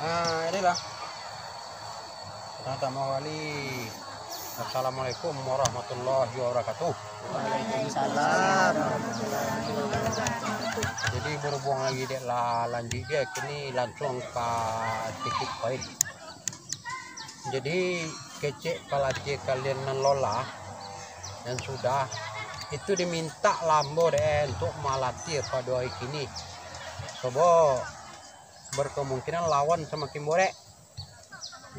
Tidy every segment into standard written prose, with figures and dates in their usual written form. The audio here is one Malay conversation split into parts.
Nah, inilah. Assalamualaikum warahmatullahi wabarakatuh. Waalaikumsalam. Jadi berhubung lagi dek lah lanjut dia kini langsung ke titik poin. Jadi kecek pelatih kalian lola dan sudah itu diminta lambo deh untuk melatih pada hari kini. Coba berkemungkinan lawan sama Kimbore.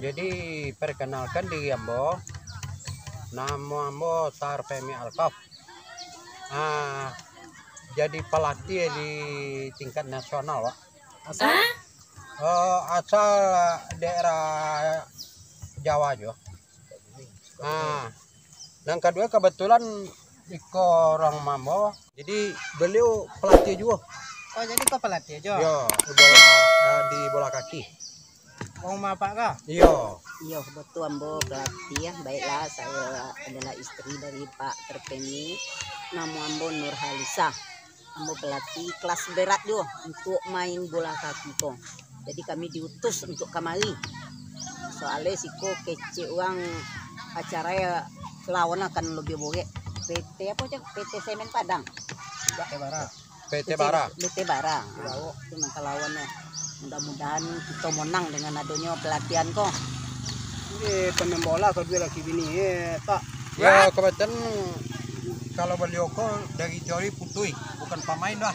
Jadi perkenalkan diri ambo. Nama ambo Tarfemi Alkaf. Jadi pelatih di tingkat nasional, Pak. Asal daerah Jawa juga. Dan kedua kebetulan Iko orang Mambo. Jadi beliau pelatih juga. Oh, jadi kau pelatih aja? Yo, di bola kaki. Mau apa kah? Iya. Iya, betul ambo pelatih ya. Baiklah, saya adalah istri dari Pak Terpeni. Nama ambo Nur Halisa. Ambo pelatih kelas berat jo untuk main bola kaki kok. Jadi kami diutus untuk kemari. Soalnya siko kece uang acara ya lawan akan lebih boleh. PT apa cak? PT Semen Padang. PT Bara. PT Bara. PT Bara. Itu nangka lawannya. Mudah-mudahan kita menang dengan adanya pelatihan kok. Ini pemain bola kau dua lagi bini tak. Ya kebetulan kalau beliau kok dari teori putui bukan pemain dah.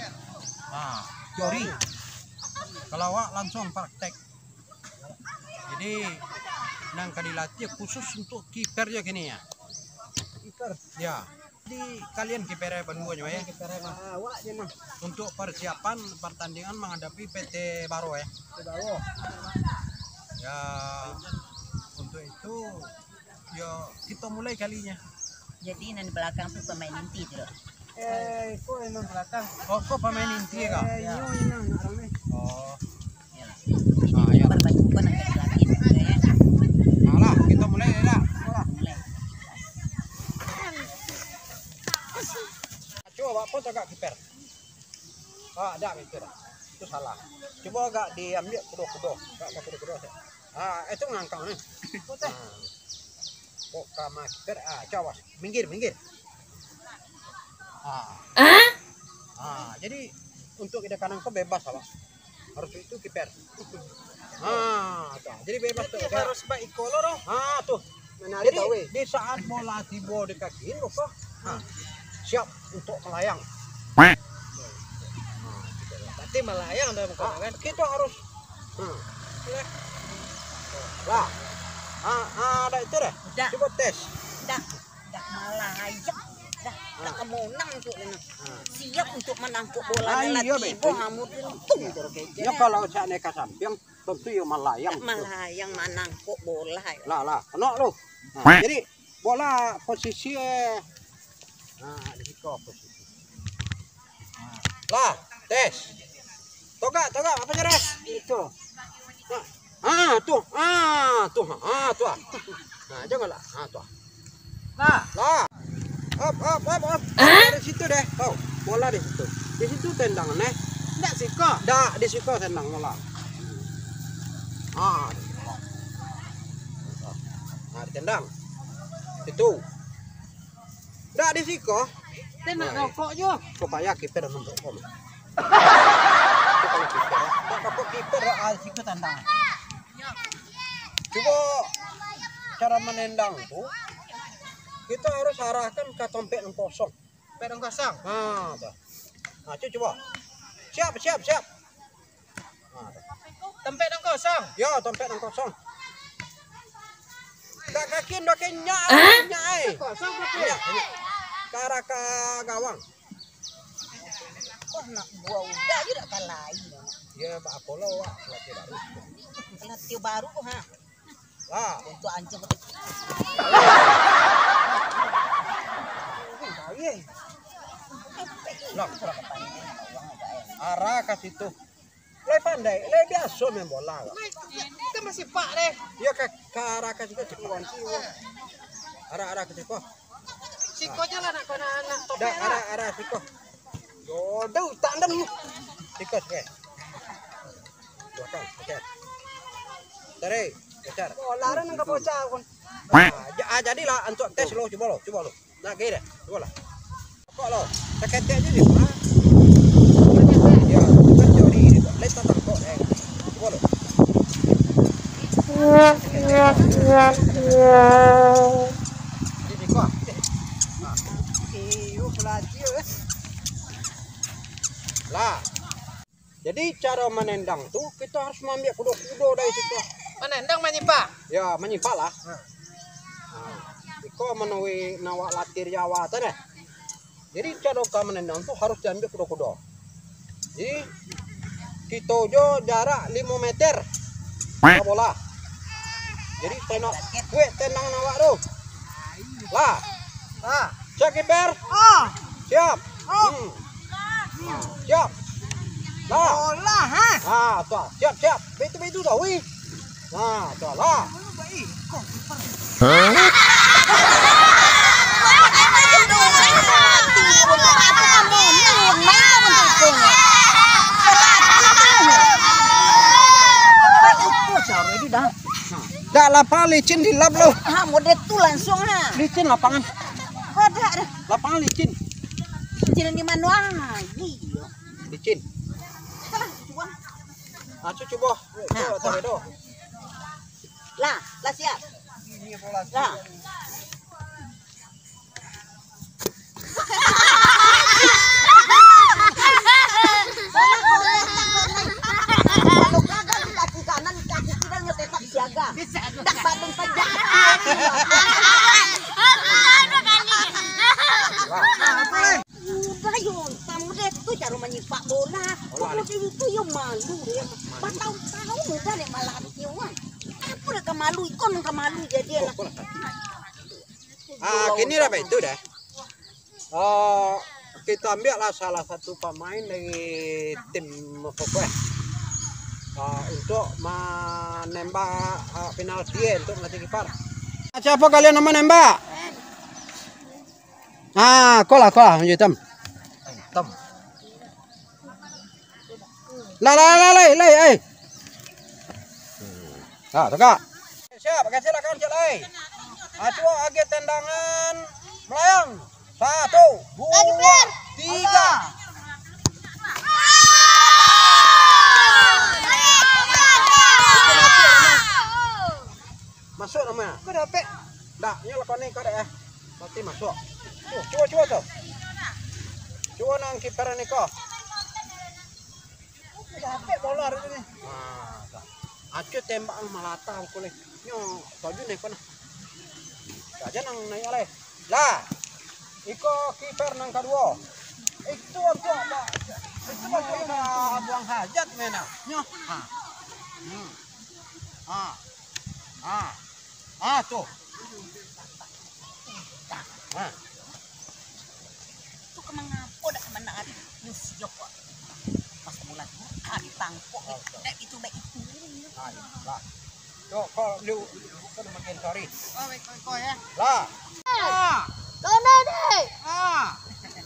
Nah teori. Kalau awak langsung praktek. Jadi nang dilatih khusus untuk kiper ya gini ya. Kiper. Ya. Jadi kalian kipernya berdua ya. Kiper awak je mah. Untuk persiapan pertandingan menghadapi PT Baro ya. Ke bawah. Ya untuk itu ya kita mulai kalinya. Jadi di belakang tuh pemain inti tuh. Kau yang belakang. Oh kok pemain inti kah? Iya, ini orangnya. Oh. Jadi berbaju pun akan dilatih juga ya. Nah kita mulai ya. Mulai. Coba apa agak kiper. Ada kiper. Itu salah. Coba agak diambil kudo-kudo. Enggak kudo-kudo. Itu ngangkang nih. Kok sama kiper cawas. Minggir. Jadi untuk ide kanan kau bebas apa? Harus itu kiper. Jadi bebas tuh. Harus baik kolor. Tuh. Menarik Jadi tahu. di saat bola tiba di kaki kok siap untuk melayang. Berarti melayang dalam kau kan? Kita harus lah. Ada itu deh. Udah. Coba tes. Dah melayang. Dah kemenang untuk siap untuk menangkap bola Iya, latih boh hamur untung Ya kalau saya neka samping tentu ya melayang. melayang menangkap bola. Lah, enak lu. Jadi bola posisi di situ posisi. Lah, tes. Toga, apa jeres? Itu. Tuh. Nah, janganlah. Tuh. Nah, Lah. Up. Dari situ deh. Oh, bola di situ. Di situ tendang nih. enggak sih kok. Di situ tendang bola. Ditendang. Itu. Di situ. Tenang rokok jo. Supaya kiper untuk om. Kalau kiper situ tendang. Coba cara menendang tuh kita harus arahkan ke dompet yang kosong. Pedang kosong. Coba. Siap. Tempat yang kosong. Ya, dompet yang kosong. Gak kaki nyak. Kosong berarti. Nyak. Ke arah ke gawang. Wah nak gua udah juga kalai. Ya, Pak Apollo pelatih baru. Pelatih baru Lah, untuk anjing. arah ke situ. Lebih pandai, lebih biasa main bola. Kita masih pak deh. Ya ke arah ke situ cepat. Arah ke situ. Siko aja lah nak kau anak topeng Dah lah. arah situ. Jodoh tak ada lu. Situ ke. Belakang, oke. tarik, geser. Bola ran nang bocah kon. Jadilah untuk tes lo, coba lo. Nah, gini deh, coba lo. Kok lo, seketek aja sih, Pak. Ya, kan jodi ini, Pak. Lihat tentang kok, coba lo. Ini kok. Iyo pelati. Lah. Jadi cara menendang tuh kita harus mengambil kudo-kudo dari situ. Menendang menyimpa. Ya, menyimpan lah. Iko menuwi nawak latir Jawa tadi. Jadi cara kau menendang tuh harus diambil kudo-kudo. Jadi kita jo jarak 5 meter bola. Jadi tendang nawak tuh. Lah. Siap kiper. Siap. Siap. Lah. Bola ha. Tuh, siap. Betul dah, wih. Nah, tuh lah. Dah lapangan licin dilap lo. Model tu langsung ha. Licin lapangan. Ada dah. Lapangan licin. Jalan di mana lagi? Licin. Coba. Lah siap. Lah. Kalau gagal kaki kanan, kaki kirinya tetap siaga. Tak batung saja. Udah yun, kamu deh tuh cara menyipak bola. Kalau itu yo malu deh. Tahu mudah deh malah kiwan. Aku udah kemalu, ikon kemalu jadi lah. Gini lah itu dah. Kita ambil lah salah satu pemain dari tim Fokoe untuk menembak penalti untuk melatih kiper. Siapa kalian nama nembak? Kolah hitam. Hitam. Lay. Tengah. Siap, kasih lah kawan celai. Coba agak tendangan melayang. 1, 2, 3. Masuk namanya. Kau dapat. Dah, ini lakukan ni kau dah. Nanti masuk. Coba tu. Coba nang kiper ni kau. Dapat bola hari ni. Acu tembak malata aku ni. Nyo, baju ni kau. Aja nang naik alai. Lah. Iko kiper nang kedua. Itu untuk apa? Itu untuk buang hajat mana? Nyo. Tuh. Tu kemangapa dak menaat siok kok. Pas bulan hari tangkok dak itu baik itu. Lah. Tuh kau bukan makin sorry. Baik kau ya. Lah. Kena deh.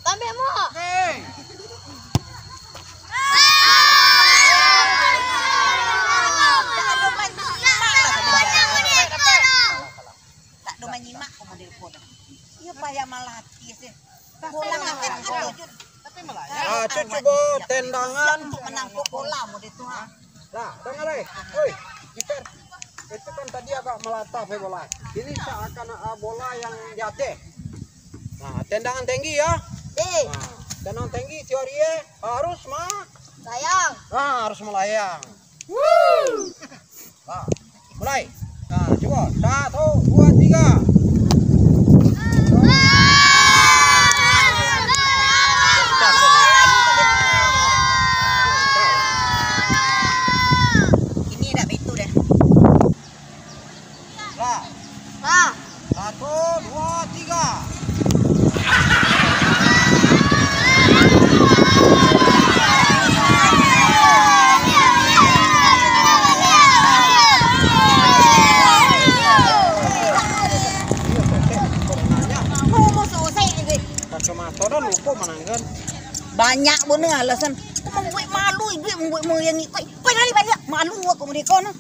Kami mau. Hey. Tak ada menyimak kemudian pun. Iya payah melatih sih. Bola akan terjun. Tapi malah. Coba tendangan untuk menangkap bola model itu. Lah, dengar Woi, kiper. Itu kan tadi agak melata bola. Ini seakan bola yang jatuh. Nah, tendangan tinggi ya. Tendangan tinggi teorinya harus Sayang. harus melayang. Nah, mulai. Nah, coba 1, 2, 3. Ini dah betul deh. Lah. 1, 2, 3. Kacamata dah lupa menangkan. Banyak pun ni alasan. Membuat malu, membuat yang ikut. Pergi balik malu aku mereka na.